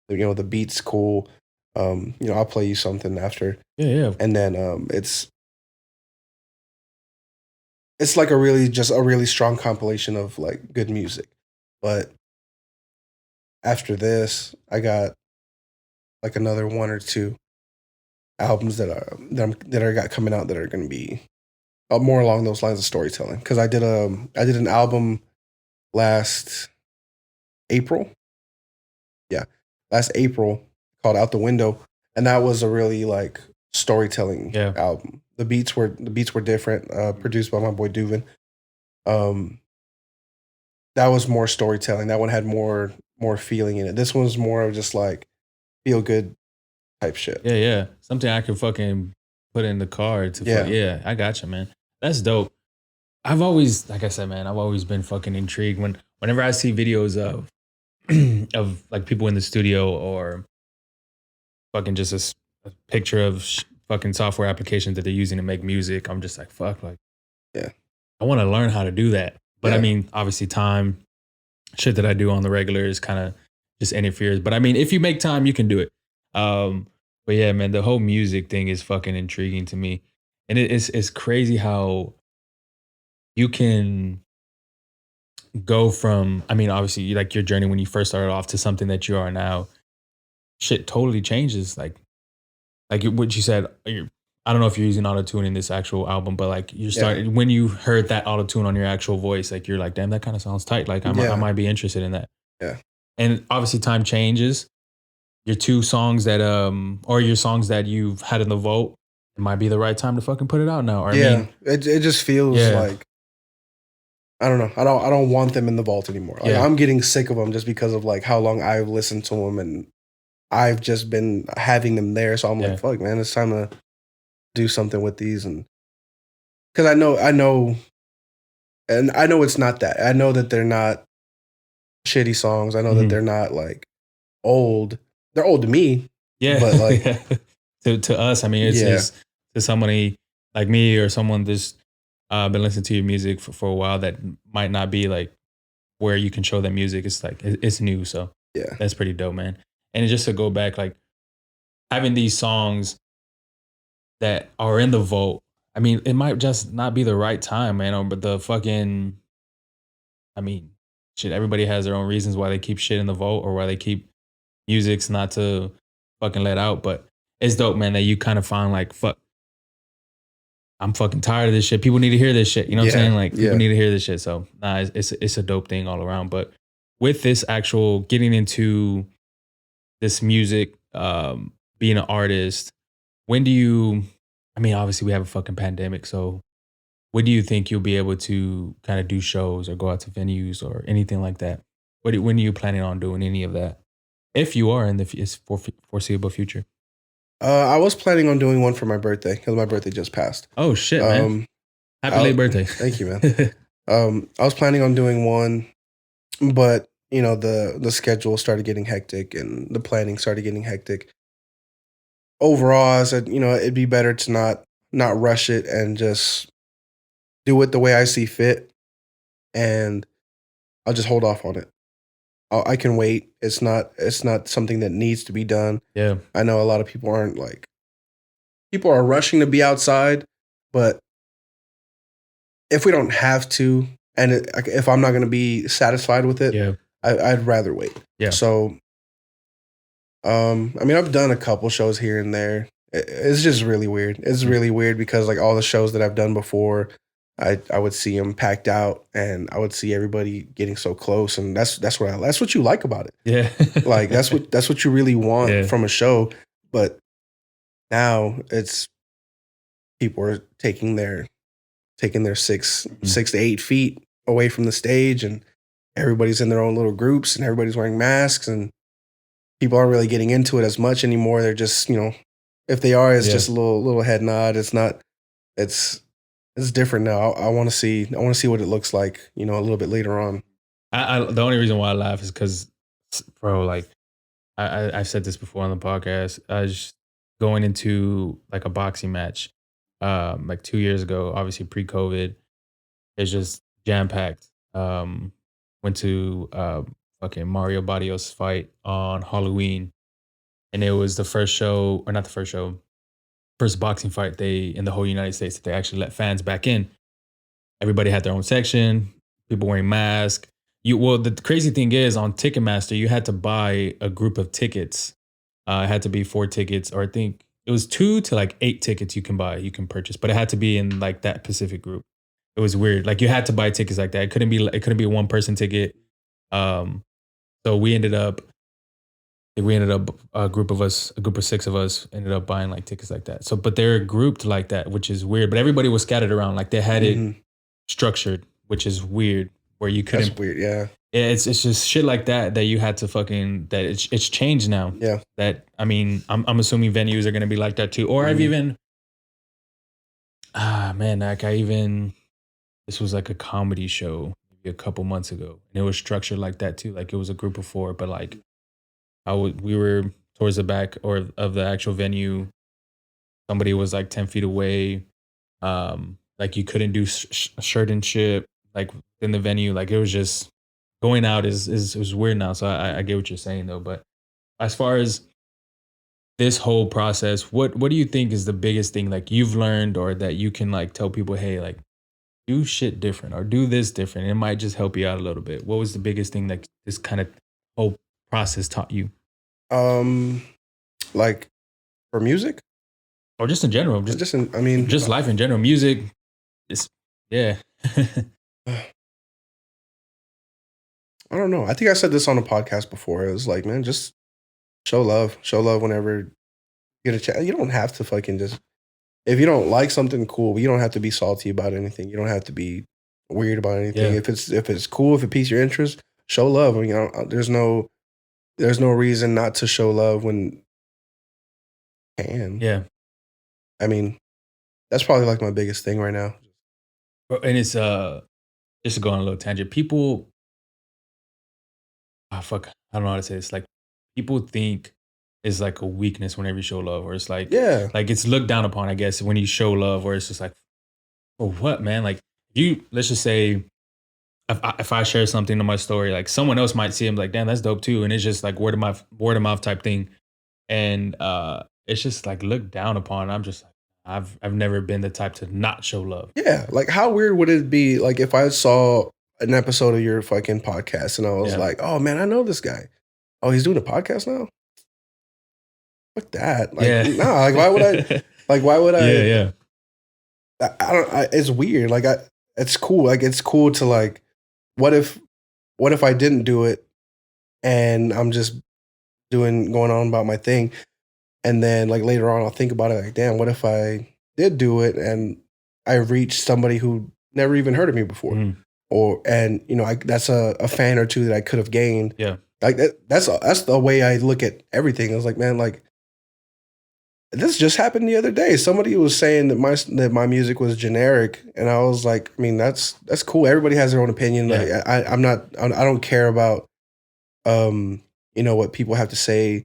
You know, the beat's cool. You know, I'll play you something after, yeah, yeah. and then it's like a really just a really strong compilation of like good music. But after this, I got like another one or two albums that I got coming out that are going to be more along those lines of storytelling. Because I did an album last April, yeah, last April called Out the Window, and that was a really like storytelling Yeah. album. The beats were different, produced by my boy Duvin. Um, that was more storytelling. That one had more feeling in it. This one's more of just like feel good type shit. Yeah, yeah. Something I could fucking put in the car to Yeah. yeah, I got you, man. That's dope. I've always, like I said, man, I've always been fucking intrigued whenever I see videos of of like people in the studio or fucking just a picture of fucking software applications that they're using to make music. I'm just like, fuck, like, Yeah. I want to learn how to do that. But I Yeah. mean, obviously, time, shit that I do on the regular is kind of just interferes. But I mean, if you make time, you can do it. But yeah, man, the whole music thing is fucking intriguing to me, and it's crazy how you can go from. I mean, obviously, like your journey when you first started off to something that you are now. Shit totally changes. Like what you said. I don't know if you're using auto tune in this actual album, but like you started when you heard that auto tune on your actual voice, like you're like, damn, that kind of sounds tight. Like I might be interested in that. Yeah. And obviously, time changes. Your two songs that or your songs that you've had in the vote, it might be the right time to fucking put it out now. Or I Yeah. mean, It just feels yeah, like I don't know. I don't want them in the vault anymore. Like yeah, I'm getting sick of them just because of like how long I've listened to them and I've just been having them there. So I'm yeah, like, fuck, man, it's time to do something with these. And because and I know it's not that. I know that they're not shitty songs. I know that mhm, they're not like old. They're old to me, yeah. but like, Yeah. To us, I mean, yeah, it's to somebody like me or someone that's been listening to your music for a while that might not be like where you can show that music. It's like it's new, so yeah, that's pretty dope, man. And just to go back, like having these songs that are in the vote. I mean, it might just not be the right time, man. But the fucking, I mean, shit. Everybody has their own reasons why they keep shit in the vote or why they keep music's not to fucking let out. But it's dope, man, that you kind of find like, fuck, I'm fucking tired of this shit. People need to hear this shit. You know what I'm yeah, saying? Like people yeah. need to hear this shit. So nah, it's a dope thing all around. But with this actual getting into this music, being an artist, when do you? I mean, obviously we have a fucking pandemic, so when do you think you'll be able to kind of do shows or go out to venues or anything like that? When are you planning on doing any of that? If you are in the foreseeable future. I was planning on doing one for my birthday because my birthday just passed. Oh shit, man! Um, Happy late birthday! Thank you, man. I was planning on doing one, but you know the schedule started getting hectic and the planning started getting hectic. Overall, I said, you know, it'd be better to not rush it and just do it the way I see fit, and I'll just hold off on it. I can wait. It's not something that needs to be done. Yeah, I know a lot of people aren't like people are rushing to be outside, but if we don't have to, and if I'm not going to be satisfied with it, yeah, I'd rather wait. yeah, So, I mean, I've done a couple shows here and there. It's just really weird. It's mm, really weird because like all the shows that I've done before, I would see them packed out, and I would see everybody getting so close, and that's what you like about it. yeah. Like that's what you really want Yeah, from a show. But now it's people are taking their mhm, 6 to 8 feet away from the stage, and everybody's in their own little groups, and everybody's wearing masks, and people aren't really getting into it as much anymore. They're just, you know, if they are, it's yeah, just a little head nod. It's it's different now. I want to see. I want to see what it looks like. You know, a little bit later on. The only reason why I laugh is because, bro, like I've said this before on the podcast. I was going into like a boxing match, like 2 years ago, obviously pre-COVID. It's just jam packed. Went to fucking Mario Barrios fight on Halloween, and it was the first show, or not the first show, first boxing fight they in the whole United States that they actually let fans back in. Everybody had their own section. People wearing masks. The crazy thing is on Ticketmaster, you had to buy a group of tickets. It had to be 4 tickets, or I think it was 2 to like 8 tickets you can purchase, but it had to be in like that Pacific group. It was weird. Like you had to buy tickets like that. It couldn't be a 1-person ticket. So we ended up a group of 6 of us ended up buying like tickets like that. So, but they're grouped like that, which is weird. But everybody was scattered around. Like they had it structured, which is weird. Where you couldn't. That's weird. Yeah. It's just shit like that you had to that it's changed now. Yeah. That I mean, I'm assuming venues are gonna be like that too. Or I've even this was like a comedy show maybe a couple months ago, and it was structured like that too. Like it was a group of 4, but like we were towards the back or of the actual venue. Somebody was like 10 feet away. Like you couldn't do shirt and shit like in the venue. Like it was just going out is weird now. So I get what you're saying though. But as far as this whole process, what do you think is the biggest thing like you've learned or that you can like tell people, hey, like do shit different or do this different? It might just help you out a little bit. What was the biggest thing that this kind of whole process taught you? Like for music Or just in general, just life in general, music. Yeah. I don't know. I think I said this on a podcast before. It was like, man, just show love whenever you get a chance. You don't have to fucking just, if you don't like something, cool, but you don't have to be salty about anything. You don't have to be weird about anything. Yeah. If it's cool, if it piques your interest, show love. I mean, there's no reason not to show love when you can. Yeah. I mean, that's probably like my biggest thing right now. And it's just to go on a little tangent. People, fuck, I don't know how to say this. Like people think it's like a weakness whenever you show love, or it's like like it's looked down upon, I guess, when you show love, or it's just like, for what, man? Like let's just say if I share something on my story, like someone else might see him like, damn, that's dope too, and it's just like word of mouth type thing, and it's just like looked down upon. I'm just like, I've never been the type to not show love. Yeah, like how weird would it be like if I saw an episode of your fucking podcast and I was like, oh man, I know this guy. Oh, he's doing a podcast now? Fuck that. Like, nah, like why would I Yeah. I don't it's weird. Like it's cool. Like it's cool to like what if I didn't do it and I'm just going on about my thing, and then like later on I'll think about it like, damn, what if I did do it and I reached somebody who never even heard of me before? And you know, that's a fan or two that I could have gained. Yeah. Like that's the way I look at everything. I was like, man, like this just happened the other day. Somebody was saying that my music was generic, and I was like, I mean, that's cool. Everybody has their own opinion. Yeah. Like I don't care about you know, what people have to say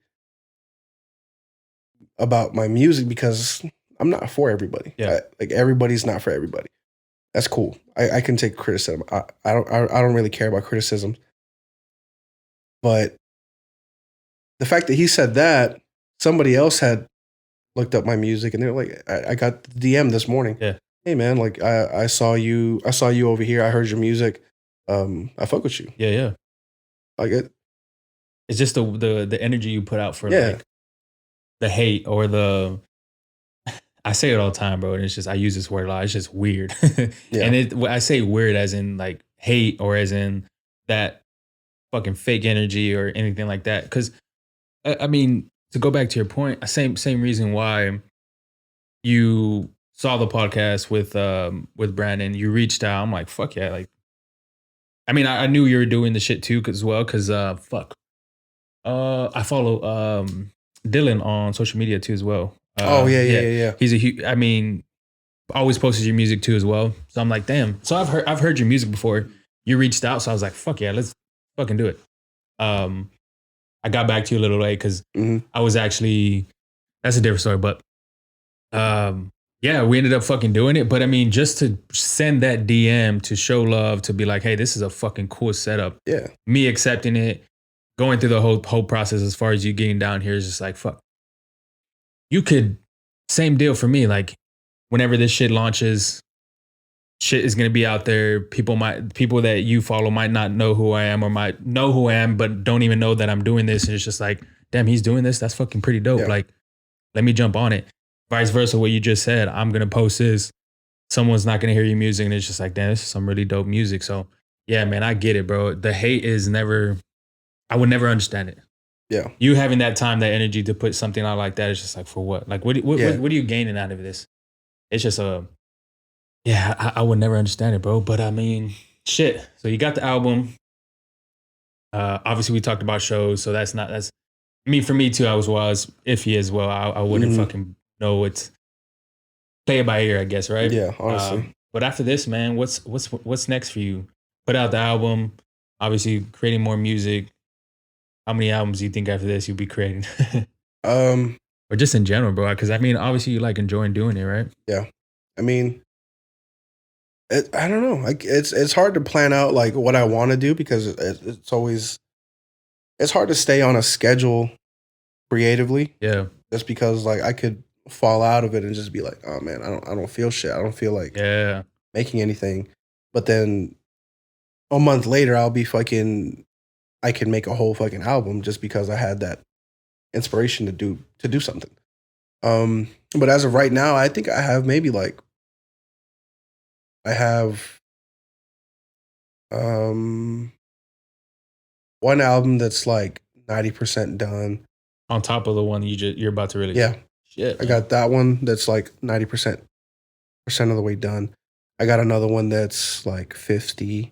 about my music because I'm not for everybody. Yeah. Like everybody's not for everybody. That's cool. I can take criticism. I don't really care about criticism. But the fact that he said that, somebody else had looked up my music and they're like, I got the DM this morning. Yeah. Hey man, like I saw you over here. I heard your music. I fuck with you. Yeah. Like It's just the energy you put out for like the hate or the. I say it all the time, bro, and it's just I use this word a lot. It's just weird, and I say weird as in like hate or as in that fucking fake energy or anything like that. Because I mean, to go back to your point, same reason why you saw the podcast with Brandon, you reached out. I'm like, fuck yeah, like. I mean, I knew you were doing the shit too, because fuck. I follow Dylan on social media too as well. yeah. He's a huge. I mean, always posted your music too as well. So I'm like, damn. So I've heard your music before. You reached out, so I was like, fuck yeah, let's fucking do it. Um, I got back to you a little late because I was actually, that's a different story, but yeah, we ended up fucking doing it. But I mean, just to send that DM to show love, to be like, hey, this is a fucking cool setup. Yeah. Me accepting it, going through the whole process as far as you getting down here is just like, fuck. You could, same deal for me. Like, whenever this shit launches, shit is gonna be out there. People that you follow might not know who I am, or might know who I am, but don't even know that I'm doing this. And it's just like, damn, he's doing this. That's fucking pretty dope. Yeah. Like, let me jump on it. Vice versa, what you just said. I'm gonna post this. Someone's not gonna hear your music, and it's just like, damn, this is some really dope music. So yeah, man, I get it, bro. The hate is never. I would never understand it. Yeah. You having that time, that energy to put something out like that is just like, for what? Like, what are you gaining out of this? It's just I would never understand it, bro. But I mean, shit. So you got the album. Obviously, we talked about shows, so that's. I mean, for me too, I was iffy as well. I wouldn't fucking know what's play it by ear, I guess, right? Yeah, honestly. But after this, man, what's next for you? Put out the album. Obviously, creating more music. How many albums do you think after this you'll be creating? Or just in general, bro? Because I mean, obviously, you like enjoying doing it, right? Yeah. I mean, I don't know. Like, it's hard to plan out like what I want to do, because it's always, it's hard to stay on a schedule creatively. Yeah. Just because like I could fall out of it and just be like, oh man, I don't feel shit. I don't feel like making anything. But then a month later, I can make a whole fucking album just because I had that inspiration to do something. But as of right now, I think I have maybe like, I have one album that's like 90% done. On top of the one you're about to release. Yeah. Shit. I got that one that's like 90% of the way done. I got another one that's like 50,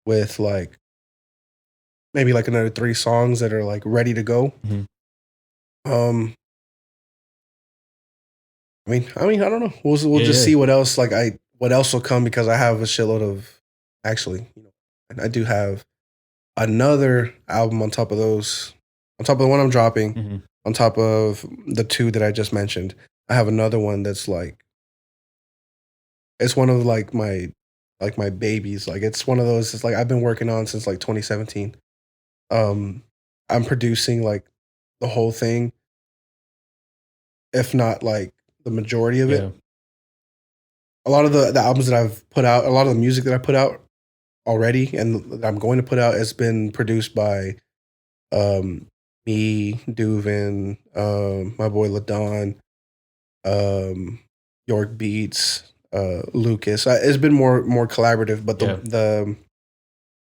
with like maybe like another 3 songs that are like ready to go. I mean, I don't know. We'll just see what else will come, because I have a shitload of, actually, I do have another album on top of those, on top of the one I'm dropping, on top of the 2 that I just mentioned. I have another one that's like, it's one of like my babies. Like, it's one of those, it's like I've been working on since like 2017. I'm producing like the whole thing, if not like the majority of it. A lot of the albums that I've put out, a lot of the music that I put out already and that I'm going to put out, has been produced by me, Duvin, my boy LaDon, York Beats, Lucas. It's been more collaborative, but the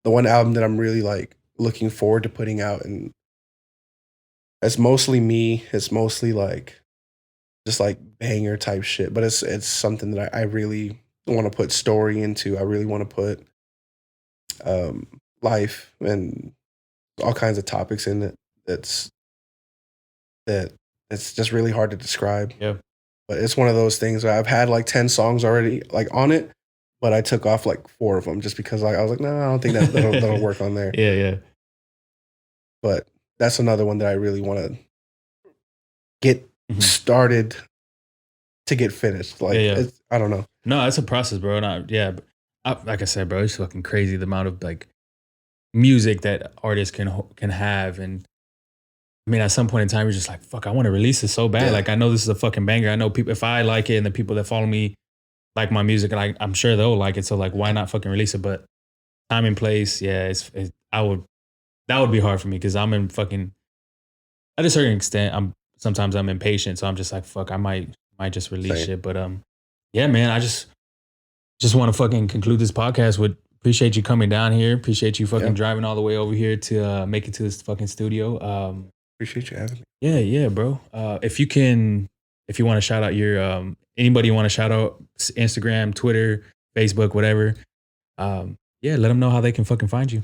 one album that I'm really like looking forward to putting out, and it's mostly me. It's mostly like just like banger type shit, but it's something that I really want to put story into. I really want to put life and all kinds of topics in it. It's just really hard to describe. Yeah. But it's one of those things where I've had like 10 songs already like on it, but I took off like 4 of them just because I was like, no, I don't think that'll work on there. Yeah. But that's another one that I really want to get started to get finished. Like, it's, I don't know. No, it's a process, bro. Like I said, bro, it's fucking crazy the amount of like music that artists can have. And I mean, at some point in time, you're just like, fuck, I want to release this so bad. Like, I know this is a fucking banger. I know people, if I like it and the people that follow me like my music, and I'm sure they'll like it. So like, why not fucking release it? But time and place, that would be hard for me, because I'm in fucking, at a certain extent, sometimes I'm impatient. So I'm just like, fuck, I might just release shit. But yeah, man, I just want to fucking conclude this podcast with, appreciate you coming down here. Appreciate you fucking driving all the way over here to make it to this fucking studio. Appreciate you having me. Yeah, bro. If you want to shout out your, anybody you want to shout out, Instagram, Twitter, Facebook, whatever. Let them know how they can fucking find you.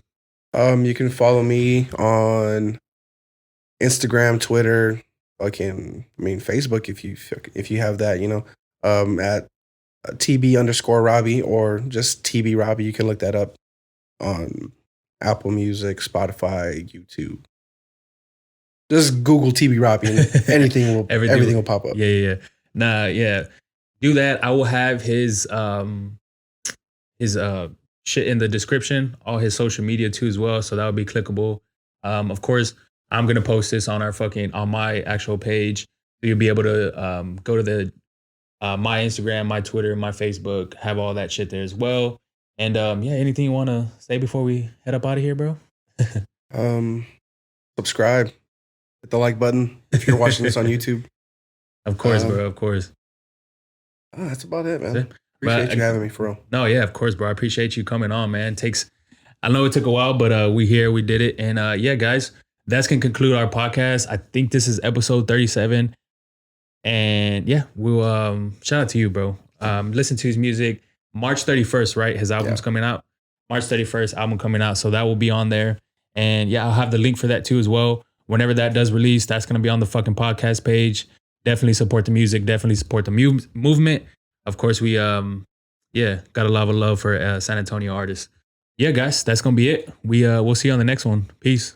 You can follow me on Instagram, Twitter, Facebook if you have that, at TB_Robbie or just TB Robbie. You can look that up on Apple Music, Spotify, YouTube. Just Google TB Robbie and everything will pop up. Yeah. Nah, yeah. Do that. I will have his shit in the description, all his social media too as well. So that would be clickable. Of course, I'm gonna post this on my actual page. So you'll be able to go to the my Instagram, my Twitter, my Facebook, have all that shit there as well. And yeah, anything you want to say before we head up out of here, bro? Subscribe, hit the like button if you're watching this on YouTube. Of course, bro. Of course. That's about it, man. Appreciate you having me, for real. No, yeah, of course, bro. I appreciate you coming on, man. I know it took a while, but we did it. And yeah, guys, that's gonna conclude our podcast. I think this is episode 37. And yeah, we'll shout out to you, bro. Listen to his music. March 31st, right? His album's coming out. March 31st, album coming out. So that will be on there. And yeah, I'll have the link for that too as well. Whenever that does release, that's gonna be on the fucking podcast page. Definitely support the music. Definitely support the movement. Of course, we got a lot of love for San Antonio artists. Yeah, guys, that's gonna be it. We'll see you on the next one. Peace.